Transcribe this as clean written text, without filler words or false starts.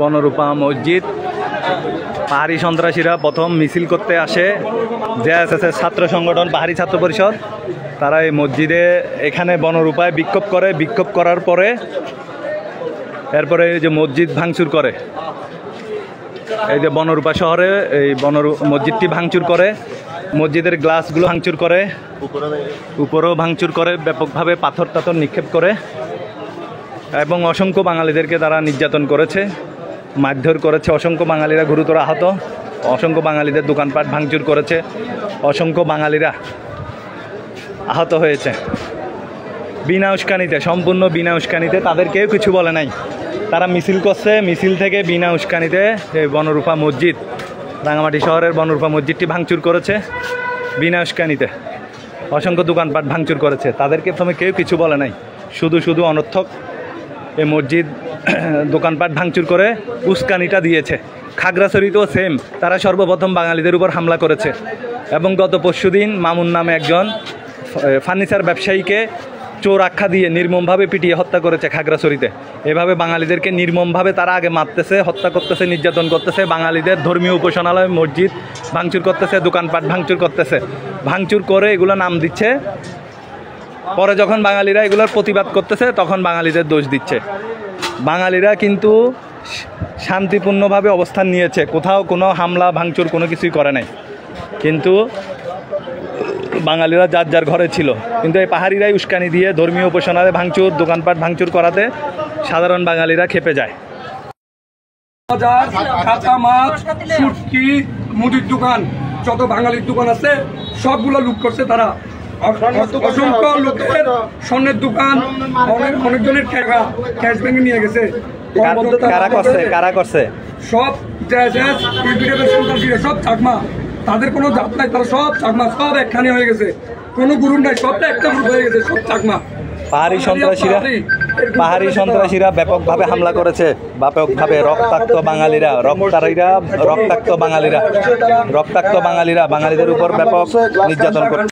বনরূপা মসজিদ পাহাড়ি সন্ত্রাসীরা প্রথম মিছিল করতে আসে জেএসএস এর ছাত্র সংগঠন পাহাড়ি ছাত্র পরিষদ। তারা এই মসজিদে এখানে বনরূপায় বিক্ষোভ করার পরে এরপরে এই যে মসজিদ ভাঙচুর করে, এই যে বনরূপা শহরে এই মসজিদটি ভাঙচুর করে, মসজিদের গ্লাসগুলো ভাঙচুর করে, উপরেও ভাঙচুর করে, ব্যাপকভাবে পাথর টাথর নিক্ষেপ করে এবং অসংখ্য বাঙালিদেরকে তারা নির্যাতন করেছে, মারধর করেছে। অসংখ্য বাঙালিরা গুরুতর আহত, অসংখ্য বাঙালিদের দোকানপাট ভাঙচুর করেছে, অসংখ্য বাঙালিরা আহত হয়েছে বিনা উস্কানিতে, সম্পূর্ণ বিনা উস্কানিতে। তাদের কেউ কিছু বলে নাই, তারা মিছিল করছে, মিছিল থেকে বিনা উস্কানিতে এই বনরূপা মসজিদ, রাঙামাটি শহরের বনরূপা মসজিদটি ভাঙচুর করেছে বিনা উস্কানিতে। অসংখ্য দোকানপাট ভাঙচুর করেছে, তাদেরকে প্রথমে কেউ কিছু বলে নাই, শুধু অনর্থক এই মসজিদ দোকানপাট ভাঙচুর করে উস্কানিটা দিয়েছে। খাগড়াছড়িতেও সেম, তারা সর্বপ্রথম বাঙালিদের উপর হামলা করেছে এবং গত পরশুদিন মামুন নামে একজন ফার্নিচার ব্যবসায়ীকে চোর আখ্যা দিয়ে নির্মমভাবে পিটিয়ে হত্যা করেছে খাগড়াছড়িতে। এভাবে বাঙালিদেরকে নির্মমভাবে তারা আগে মারতেছে, হত্যা করতেছে, নির্যাতন করতেছে, বাঙালিদের ধর্মীয় উপাসনালয় মসজিদ ভাঙচুর করতেছে, দোকানপাট ভাঙচুর করতেছে, ভাঙচুর করে এগুলো নাম দিচ্ছে। পরে যখন বাঙালিরা এগুলোর প্রতিবাদ করতেছে তখন বাঙালিদের দোষ দিচ্ছে। বাঙালিরা কিন্তু শান্তিপূর্ণভাবে অবস্থান নিয়েছে, কোথাও কোনো হামলা ভাঙচুর কোনো কিছুই করে নাই, কিন্তু বাঙালিরা যার যার ঘরে ছিল। কিন্তু এই পাহাড়িরাই উস্কানি দিয়ে ধর্মীয় উপাসনালয় ভাঙচুর, দোকানপাট ভাঙচুর করাতে সাধারণ বাঙালিরা খেপে যায়। কাঁচা মাছ, শুটকি, মুদির দোকান, যত বাঙালির দোকান আছে সবগুলো লুট করছে তারা। অসংখ্য লোকের স্বর্ণের দোকান, অনেকজনের ক্যাশ ব্যাংকে নিয়ে গেছে। কারা করছে? সব সব চাকমা, তাদের কোনো জাত নাই, তারা সব চাকমা, সব একখানে হয়ে গেছে, কোনো গ্রুপ নাই, সবটা একটা গ্রুপ হয়ে গেছে, সব চাকমা। পাহাড়ি সন্ত্রাসীরা ব্যাপকভাবে হামলা করেছে, ব্যাপকভাবে রক্তাক্ত বাঙালিরা বাঙালিদের উপর ব্যাপক নির্যাতন করে।